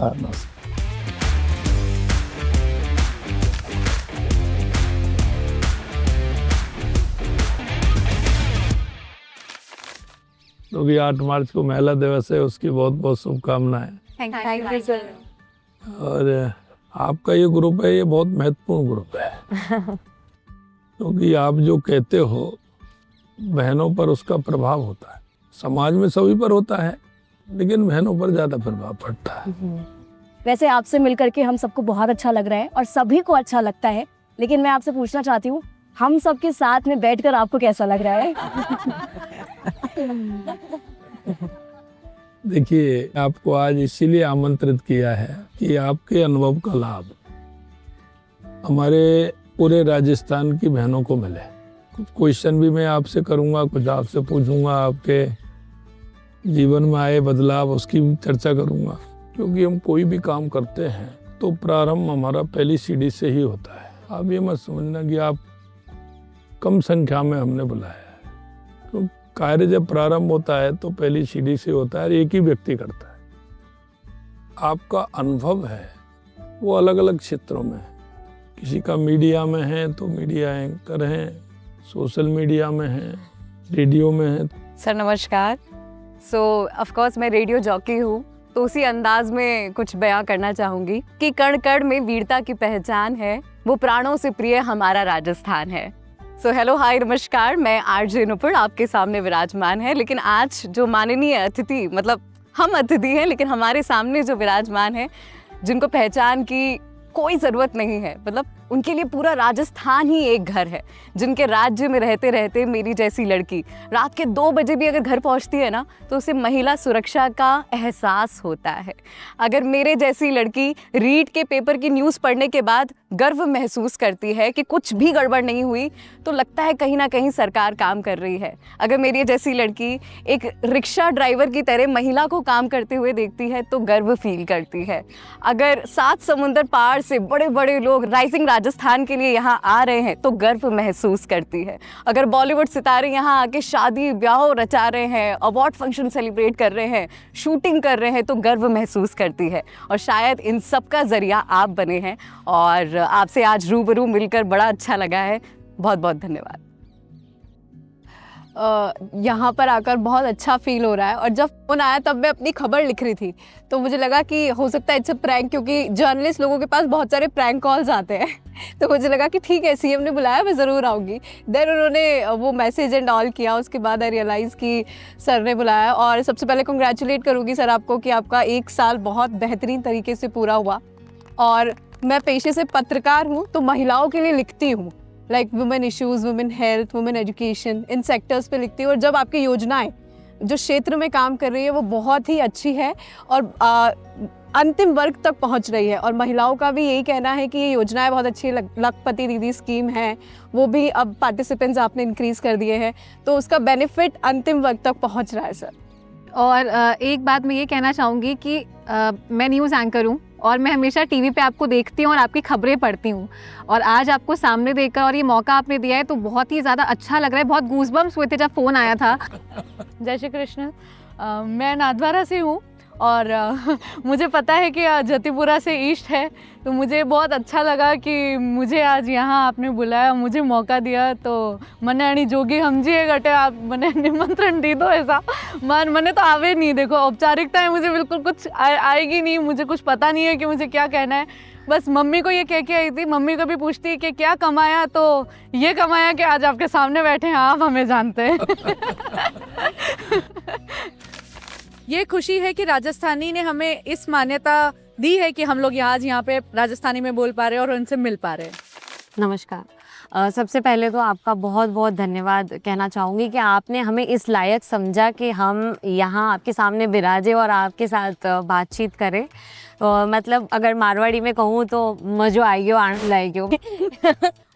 नमस्कार नमस्कार। क्योंकि 8 मार्च को महिला दिवस है, उसकी बहुत बहुत शुभकामनाएं। Thank you sir. और आपका ये ग्रुप है, ये बहुत महत्वपूर्ण ग्रुप है क्योंकि आप जो कहते हो बहनों पर उसका प्रभाव होता है। समाज में सभी पर होता है, लेकिन बहनों पर ज्यादा प्रभाव पड़ता है। वैसे आपसे मिलकर के हम सबको बहुत अच्छा लग रहा है और सभी को अच्छा लगता है, लेकिन मैं आपसे पूछना चाहती हूँ, हम सबके साथ में बैठकर आपको कैसा लग रहा है? देखिए, आपको आज इसीलिए आमंत्रित किया है कि आपके अनुभव का लाभ हमारे पूरे राजस्थान की बहनों को मिले। कुछ क्वेश्चन भी मैं आपसे करूंगा, कुछ आपसे पूछूंगा, आपके जीवन में आए बदलाव उसकी चर्चा करूंगा। क्योंकि हम कोई भी काम करते हैं तो प्रारंभ हमारा पहली सीढ़ी से ही होता है। आप ये मत समझना कि आप कम संख्या में हमने बुलाया है। तो कार्य जब प्रारंभ होता है तो पहली सीढ़ी से होता है, एक ही व्यक्ति करता है। आपका अनुभव है वो अलग अलग क्षेत्रों में है। किसी का मीडिया में है तो मीडिया एंकर हैं, सोशल मीडिया में है, रेडियो में है। सर नमस्कार। ऑफ कोर्स मैं रेडियो जॉकी हूँ, तो उसी अंदाज में कुछ बयां करना चाहूँगी कि कण कण में वीरता की पहचान है, वो प्राणों से प्रिय हमारा राजस्थान है। हेलो हाय नमस्कार, मैं आरजे नुपुर आपके सामने विराजमान है। लेकिन आज जो माननीय अतिथि, मतलब हम अतिथि हैं लेकिन हमारे सामने जो विराजमान है, जिनको पहचान की कोई ज़रूरत नहीं है, मतलब उनके लिए पूरा राजस्थान ही एक घर है। जिनके राज्य में रहते रहते मेरी जैसी लड़की रात के 2 बजे भी अगर घर पहुंचती है ना, तो उसे महिला सुरक्षा का एहसास होता है। अगर मेरे जैसी लड़की रीड के पेपर की न्यूज़ पढ़ने के बाद गर्व महसूस करती है कि कुछ भी गड़बड़ नहीं हुई, तो लगता है कहीं ना कहीं सरकार काम कर रही है। अगर मेरी जैसी लड़की एक रिक्शा ड्राइवर की तरह महिला को काम करते हुए देखती है तो गर्व फील करती है। अगर 7 समुंदर पार से बड़े बड़े लोग राइजिंग राजस्थान के लिए यहाँ आ रहे हैं तो गर्व महसूस करती है। अगर बॉलीवुड सितारे यहाँ आके शादी ब्याह रचा रहे हैं, अवार्ड फंक्शन सेलिब्रेट कर रहे हैं, शूटिंग कर रहे हैं, तो गर्व महसूस करती है। और शायद इन सब का जरिया आप बने हैं और आपसे आज रूबरू मिलकर बड़ा अच्छा लगा है। बहुत बहुत धन्यवाद। यहाँ पर आकर बहुत अच्छा फील हो रहा है। और जब फ़ोन आया तब मैं अपनी खबर लिख रही थी, तो मुझे लगा कि हो सकता है इट्स अ प्रैंक, क्योंकि जर्नलिस्ट लोगों के पास बहुत सारे प्रैंक कॉल्स आते हैं। तो मुझे लगा कि ठीक है, सीएम ने बुलाया, मैं ज़रूर आऊँगी। देन उन्होंने वो मैसेज एंड ऑल किया, उसके बाद आई रियलाइज़ कि सर ने बुलाया। और सबसे पहले कंग्रेचुलेट करूँगी सर आपको कि आपका 1 साल बहुत बेहतरीन तरीके से पूरा हुआ। और मैं पेशे से पत्रकार हूँ, तो महिलाओं के लिए लिखती हूँ, like women issues, women health, women education, in sectors पे लिखती हूँ। और जब आपकी योजनाएं जो क्षेत्र में काम कर रही है वो बहुत ही अच्छी है और अंतिम वर्ग तक पहुंच रही है, और महिलाओं का भी यही कहना है कि ये योजनाएं बहुत अच्छी, लखपति दीदी स्कीम है, वो भी अब पार्टिसिपेंट्स आपने इंक्रीज़ कर दिए हैं, तो उसका बेनिफिट अंतिम वर्ग तक पहुँच रहा है सर। और एक बात मैं ये कहना चाहूँगी कि मैं न्यूज़ एंकर हूँ और मैं हमेशा टीवी पे आपको देखती हूँ और आपकी खबरें पढ़ती हूँ, और आज आपको सामने देखकर और ये मौका आपने दिया है तो बहुत ही ज़्यादा अच्छा लग रहा है। बहुत गूज़बम्स हुए थे जब फ़ोन आया था। जय श्री कृष्ण। मैं नाथद्वारा से हूँ और मुझे पता है कि जतिपुरा से ईस्ट है, तो मुझे बहुत अच्छा लगा कि मुझे आज यहाँ आपने बुलाया, मुझे मौका दिया। तो मने आनी जोगी समझिए गटे, आप मने निमंत्रण दी दो ऐसा। मने तो आवे नहीं, देखो औपचारिकताएं मुझे बिल्कुल कुछ आएगी नहीं, मुझे कुछ पता नहीं है कि मुझे क्या कहना है। बस मम्मी को ये कह के आई थी, मम्मी कभी पूछती है कि क्या कमाया, तो ये कमाया कि आज आपके सामने बैठे हैं, आप हमें जानते हैं। ये खुशी है कि राजस्थानी ने हमें इस मान्यता दी है कि हम लोग आज यहाँ पे राजस्थानी में बोल पा रहे हैं और उनसे मिल पा रहे हैं। नमस्कार। सबसे पहले तो आपका बहुत बहुत धन्यवाद कहना चाहूँगी कि आपने हमें इस लायक समझा कि हम यहाँ आपके सामने विराजे और आपके साथ बातचीत करें। मतलब अगर मारवाड़ी में कहूँ तो मज़ो आएगी, आनंद आएगी।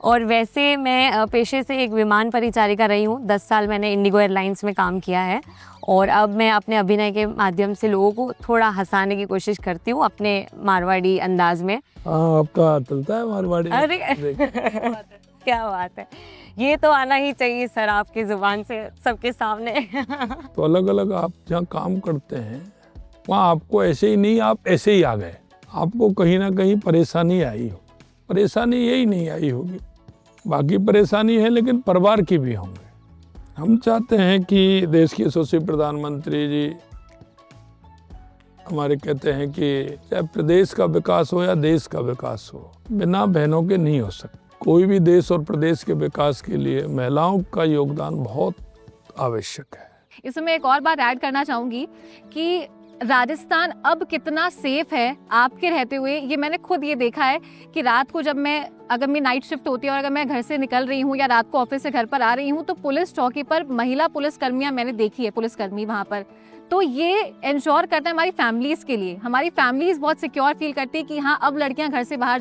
और वैसे मैं पेशे से एक विमान परिचारिका रही हूँ। 10 साल मैंने इंडिगो एयरलाइंस में काम किया है और अब मैं अपने अभिनय के माध्यम से लोगों को थोड़ा हंसाने की कोशिश करती हूँ अपने मारवाड़ी अंदाज में। आपका चलता है मारवाड़ी? अरे क्या बात है, ये तो आना ही चाहिए सर आपकी ज़ुबान से सबके सामने। तो अलग अलग आप जहाँ काम करते हैं वहाँ आपको ऐसे ही नहीं, आप ऐसे ही आ गए, आपको कहीं ना कहीं परेशानी आई हो। परेशानी यही नहीं आई होगी, बाकी परेशानी है लेकिन परिवार की भी होंगे। हम चाहते हैं कि देश के यशस्वी प्रधानमंत्री जी हमारे कहते हैं कि चाहे प्रदेश का विकास हो या देश का विकास हो, बिना बहनों के नहीं हो सकता। कोई भी देश और प्रदेश के विकास के लिए महिलाओं का योगदान बहुत आवश्यक है। इसमें मैं एक और बात ऐड करना चाहूँगी कि राजस्थान अब कितना सेफ है आपके रहते हुए। ये मैंने खुद ये देखा है कि रात को जब अगर मेरी नाइट शिफ्ट होती है और अगर मैं घर से निकल रही हूँ या रात को ऑफिस से घर पर आ रही हूँ, तो पुलिस चौकी पर महिला पुलिसकर्मियाँ मैंने देखी है, पुलिसकर्मी वहाँ पर। तो ये इंश्योर करता है हमारी फैमिलीज़ के लिए, हमारी फैमिलीज़ बहुत सिक्योर फील करती है कि हाँ अब लड़कियाँ घर से बाहर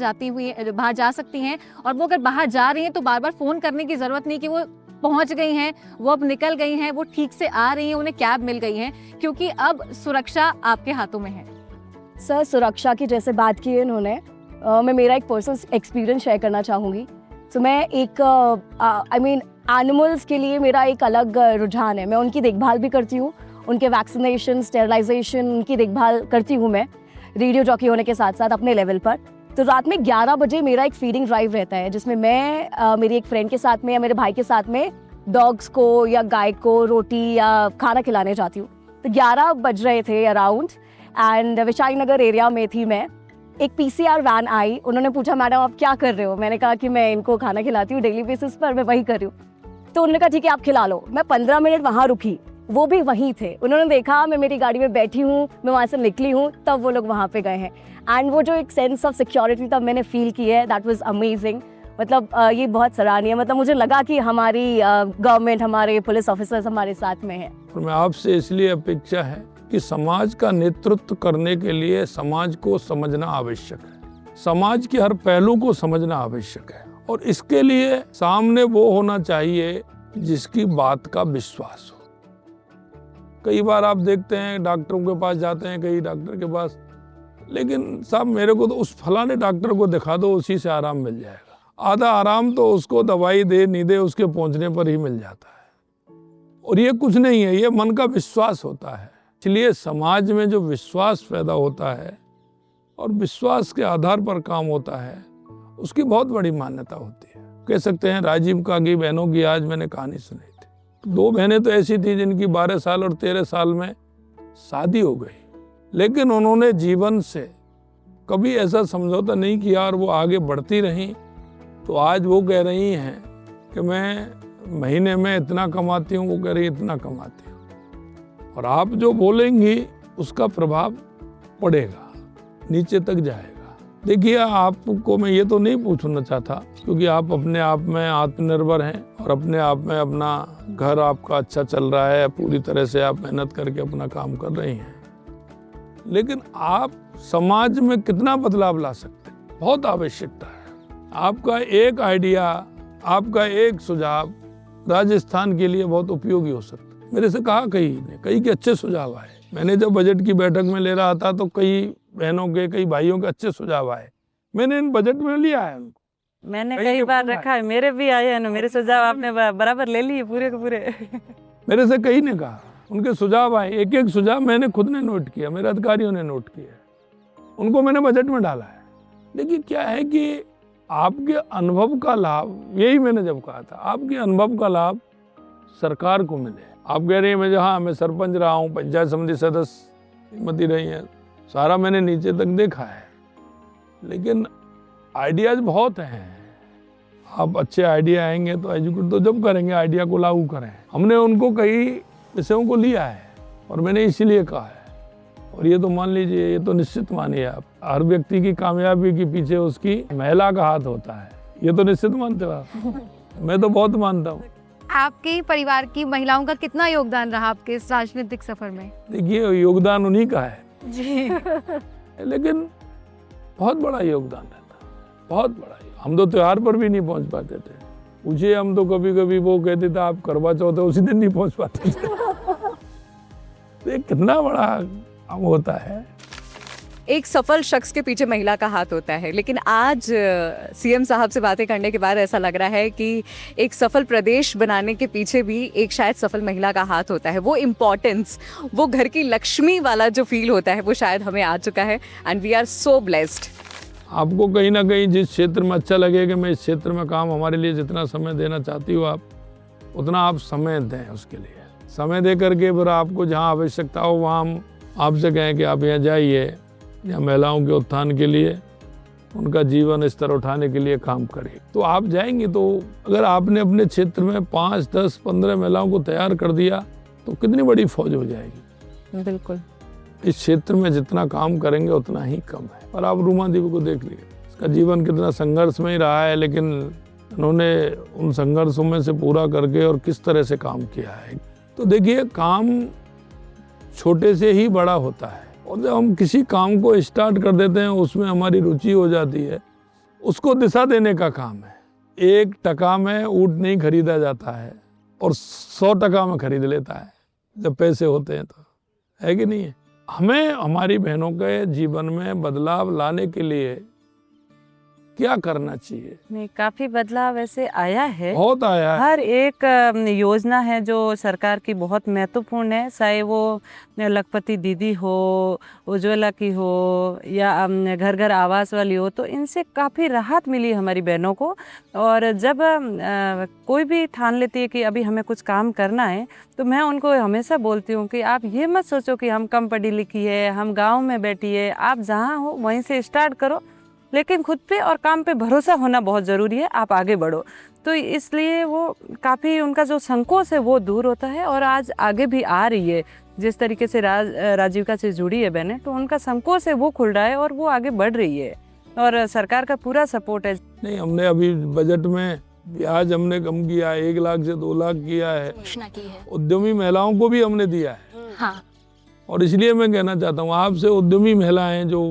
जा सकती हैं, और वो अगर बाहर जा रही हैं तो बार बार फ़ोन करने की ज़रूरत नहीं कि वो पहुंच गई हैं, वो अब निकल गई हैं, वो ठीक से आ रही हैं, उन्हें कैब मिल गई है, क्योंकि अब सुरक्षा आपके हाथों में है। सर, सुरक्षा की जैसे बात की है इन्होंने, मैं मेरा एक पर्सनल एक्सपीरियंस शेयर करना चाहूँगी। तो मैं एक एनिमल्स के लिए मेरा एक अलग रुझान है। मैं उनकी देखभाल भी करती हूँ, उनके वैक्सीनेशन, स्टेरिलाइजेशन, उनकी देखभाल करती हूँ मैं रेडियो जॉकी होने के साथ साथ अपने लेवल पर। तो रात में 11 बजे मेरा एक फीडिंग ड्राइव रहता है, जिसमें मैं मेरी एक फ्रेंड के साथ में या मेरे भाई के साथ में डॉग्स को या गाय को रोटी या खाना खिलाने जाती हूँ। तो 11 बज रहे थे around, and Vishal Nagar area में थी मैं। एक PCR वैन आई, उन्होंने पूछा मैडम आप क्या कर रहे हो? मैंने कहा कि मैं इनको खाना खिलाती हूँ डेली बेसिस पर, मैं वही कर रही हूँ। तो उन्होंने कहा ठीक है आप खिला लो। मैं 15 मिनट वहाँ रुकी, वो भी वहीं थे। उन्होंने देखा मैं मेरी गाड़ी में बैठी हूँ, मैं वहाँ से निकली हूँ, तब वो लोग वहाँ पे गए हैं। एंड वो जो एक सेंस ऑफ सिक्योरिटी तब मैंने फील की है, दैट वाज अमेजिंग। मतलब ये बहुत सराहनीय, मतलब मुझे लगा कि हमारी गवर्नमेंट, हमारे पुलिस ऑफिसर्स हमारे साथ में है। और मैं आपसे इसलिए अपेक्षा है कि समाज का नेतृत्व करने के लिए समाज को समझना आवश्यक है, समाज के हर पहलू को समझना आवश्यक है, और इसके लिए सामने वो होना चाहिए जिसकी बात का विश्वास हो। कई बार आप देखते हैं डॉक्टरों के पास जाते हैं, कई डॉक्टर के पास, लेकिन साहब मेरे को तो उस फलाने डॉक्टर को दिखा दो, उसी से आराम मिल जाएगा। आधा आराम तो उसको दवाई दे नहीं दे उसके पहुंचने पर ही मिल जाता है, और ये कुछ नहीं है, ये मन का विश्वास होता है। इसलिए समाज में जो विश्वास पैदा होता है और विश्वास के आधार पर काम होता है, उसकी बहुत बड़ी मान्यता होती है। कह सकते हैं राजीव कागी बहनों की आज मैंने कहानी सुनी थी। 2 बहनें तो ऐसी थी जिनकी 12 साल और 13 साल में शादी हो गई, लेकिन उन्होंने जीवन से कभी ऐसा समझौता नहीं किया और वो आगे बढ़ती रहीं। तो आज वो कह रही हैं कि मैं महीने में इतना कमाती हूँ, वो कह रही इतना कमाती हूँ, और आप जो बोलेंगी उसका प्रभाव पड़ेगा, नीचे तक जाएगा। देखिए आपको मैं ये तो नहीं पूछना चाहता, क्योंकि आप अपने आप में आत्मनिर्भर हैं और अपने आप में अपना घर आपका अच्छा चल रहा है, पूरी तरह से आप मेहनत करके अपना काम कर रही हैं, लेकिन आप समाज में कितना बदलाव ला सकते हैं, बहुत आवश्यकता है। आपका एक आइडिया, आपका एक सुझाव राजस्थान के लिए बहुत उपयोगी हो सकता है। मेरे से कहा कई के अच्छे सुझाव आए। मैंने जब बजट की बैठक में ले रहा था तो कई बहनों के, कई भाइयों के अच्छे सुझाव आए, मैंने इन बजट में लिया है उनको। मैंने कई बार रखा है, मेरे भी आए हैं ना, मेरे सुझाव आपने बराबर ले लिए पूरे के पूरे। मेरे से कई ने कहा, उनके सुझाव आए, एक एक सुझाव मैंने खुद ने नोट किया, मेरे अधिकारियों ने नोट किया, उनको मैंने बजट में डाला है। देखिए क्या है कि आपके अनुभव का लाभ, यही मैंने जब कहा था, आपके अनुभव का लाभ सरकार को मिले। आप कह रही हैं मैं सरपंच रहा हूँ, पंचायत समिति सदस्य श्रीमती रही हैं, सारा मैंने नीचे तक देखा है, लेकिन आइडियाज बहुत हैं। आप अच्छे आइडिया आएंगे तो एजुकेट तो जब करेंगे, आइडिया को लागू करें। हमने उनको कई विषयों को लिया है और मैंने इसीलिए कहा है, और ये तो मान लीजिए, ये तो निश्चित मानिए आप, हर व्यक्ति की कामयाबी के पीछे उसकी महिला का हाथ होता है, ये तो निश्चित मानते हो आप। मैं तो बहुत मानता हूँ। आपके परिवार की महिलाओं का कितना योगदान रहा आपके इस राजनीतिक सफर में? देखिए योगदान उन्हीं का है जी लेकिन बहुत बड़ा योगदान रहता है, बहुत बड़ा। हम तो त्योहार पर भी नहीं पहुंच पाते थे, पूछिए हम तो कभी कभी वो कहते थे आप करवा चौथ है, उसी दिन नहीं पहुंच पाते थे। तो ये कितना बड़ा काम होता है। एक सफल शख्स के पीछे महिला का हाथ होता है, लेकिन आज सीएम साहब से बातें करने के बाद ऐसा लग रहा है कि एक सफल प्रदेश बनाने के पीछे भी एक शायद सफल महिला का हाथ होता है। वो इम्पोर्टेंस, वो घर की लक्ष्मी वाला जो फील होता है वो शायद हमें आ चुका है and we are so blessed. आपको कहीं ना कहीं जिस क्षेत्र में अच्छा लगे कि मैं इस क्षेत्र में काम, हमारे लिए जितना समय देना चाहती हो आप, उतना आप समय दें उसके लिए। समय दे करके फिर आपको जहाँ आवश्यकता हो वहाँ हम आपसे कहें कि आप यहाँ जाइए या महिलाओं के उत्थान के लिए, उनका जीवन स्तर उठाने के लिए काम करिए, तो आप जाएंगे। तो अगर आपने अपने क्षेत्र में 5, 10, 15 महिलाओं को तैयार कर दिया तो कितनी बड़ी फौज हो जाएगी। बिल्कुल। इस क्षेत्र में जितना काम करेंगे उतना ही कम है। और आप रूमा देवी को देख लीजिए, उसका जीवन कितना संघर्ष में ही रहा है, लेकिन उन्होंने उन संघर्षों में से पूरा करके और किस तरह से काम किया है। तो देखिए, काम छोटे से ही बड़ा होता है, और जब हम किसी काम को स्टार्ट कर देते हैं, उसमें हमारी रुचि हो जाती है, उसको दिशा देने का काम है। 1 टका में ऊँट नहीं खरीदा जाता है और 100 टका में खरीद लेता है जब पैसे होते हैं, तो है कि नहीं है। हमें हमारी बहनों के जीवन में बदलाव लाने के लिए क्या करना चाहिए? नहीं, काफी बदलाव वैसे आया है, बहुत आया है। हर एक योजना है जो सरकार की बहुत महत्वपूर्ण है, चाहे वो लखपति दीदी हो, उज्ज्वला की हो, या घर घर आवास वाली हो, तो इनसे काफ़ी राहत मिली हमारी बहनों को। और जब कोई भी ठान लेती है कि अभी हमें कुछ काम करना है, तो मैं उनको हमेशा बोलती हूँ कि आप ये मत सोचो कि हम कम पढ़ी लिखी है, हम गाँव में बैठी है, आप जहाँ हो वहीं से स्टार्ट करो, लेकिन खुद पे और काम पे भरोसा होना बहुत ज़रूरी है, आप आगे बढ़ो। तो इसलिए वो काफ़ी, उनका जो संकोच है वो दूर होता है और आज आगे भी आ रही है। जिस तरीके से राजीविका से जुड़ी है बहनें, तो उनका संकोच है वो खुल रहा है और वो आगे बढ़ रही है और सरकार का पूरा सपोर्ट है। नहीं, हमने अभी बजट में ब्याज हमने कम किया है, 1 लाख से 2 लाख किया है, उद्यमी महिलाओं को भी हमने दिया है। हाँ। और इसलिए मैं कहना चाहता हूँ आपसे, उद्यमी महिलाएं जो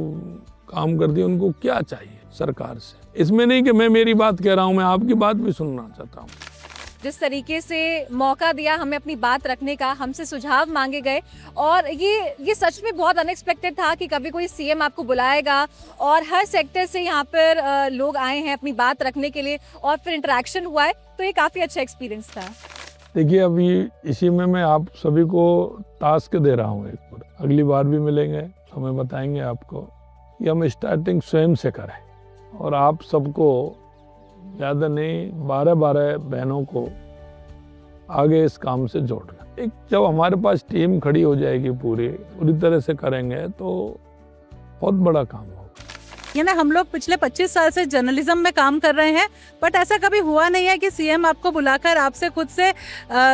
काम करती है उनको क्या चाहिए सरकार से। इसमें नहीं कि मैं मेरी बात कह रहा हूँ, मैं आपकी बात भी सुनना चाहता हूँ। जिस तरीके से मौका दिया हमें अपनी बात रखने का, हमसे सुझाव मांगे गए, और ये सच में बहुत अनएक्सपेक्टेड था कि कभी कोई सीएम आपको बुलाएगा और हर सेक्टर से यहाँ पर लोग आए हैं अपनी बात रखने के लिए और फिर इंटरेक्शन हुआ है, तो ये काफ़ी अच्छा एक्सपीरियंस था। देखिए, अभी इसी में मैं आप सभी को टास्क दे रहा हूँ एक बार, अगली बार भी मिलेंगे, समय बताएंगे आपको कि हम स्टार्टिंग स्वयं से करें और आप सबको ज़्यादा नहीं 12-12 बहनों को आगे इस काम से जोड़ना। एक जब हमारे पास टीम खड़ी हो जाएगी पूरी तरह से करेंगे तो बहुत बड़ा काम होगा। यानी हम लोग पिछले 25 साल से जर्नलिज्म में काम कर रहे हैं, बट ऐसा कभी हुआ नहीं है कि सीएम आपको बुलाकर आपसे खुद से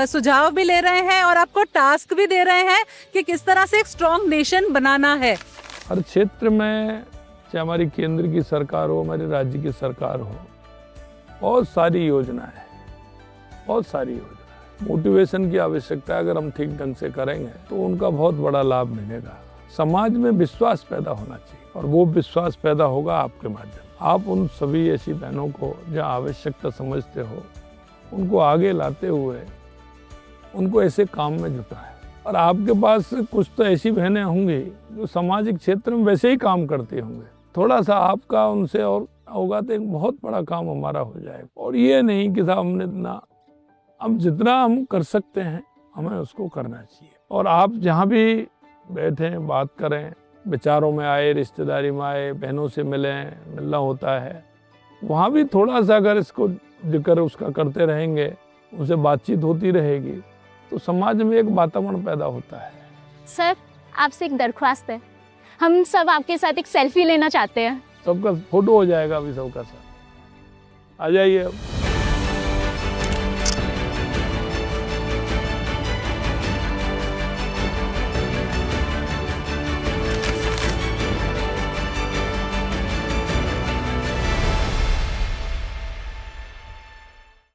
सुझाव भी ले रहे हैं और आपको टास्क भी दे रहे हैं कि किस तरह से एक स्ट्रॉन्ग नेशन बनाना है। हर क्षेत्र में, चाहे हमारी केंद्र की सरकार हो, हमारी राज्य की सरकार हो, बहुत सारी योजनाएं, बहुत सारी योजनाएं। मोटिवेशन की आवश्यकता है, अगर हम ठीक ढंग से करेंगे तो उनका बहुत बड़ा लाभ मिलेगा। समाज में विश्वास पैदा होना चाहिए और वो विश्वास पैदा होगा आपके माध्यम। आप उन सभी ऐसी बहनों को जहाँ आवश्यकता समझते हो, उनको आगे लाते हुए उनको ऐसे काम में जुटाएं। और आपके पास कुछ तो ऐसी बहनें होंगी जो सामाजिक क्षेत्र में वैसे ही काम करती होंगे, थोड़ा सा आपका उनसे और होगा तो एक बहुत बड़ा काम हमारा हो जाएगा। और ये नहीं कि साहब हमने इतना, हम जितना हम कर सकते हैं हमें उसको करना चाहिए। और आप जहाँ भी बैठें, बात करें, विचारों में आए, रिश्तेदारी में आए, बहनों से मिलना होता है, वहाँ भी थोड़ा सा अगर इसको जिक्र उसका करते रहेंगे, उनसे बातचीत होती रहेगी, तो समाज में एक वातावरण पैदा होता है। सर, आपसे एक दरख्वास्त है, हम सब आपके साथ एक सेल्फी लेना चाहते हैं। सबका फोटो हो जाएगा अभी सबका साथ, आ जाइए अब।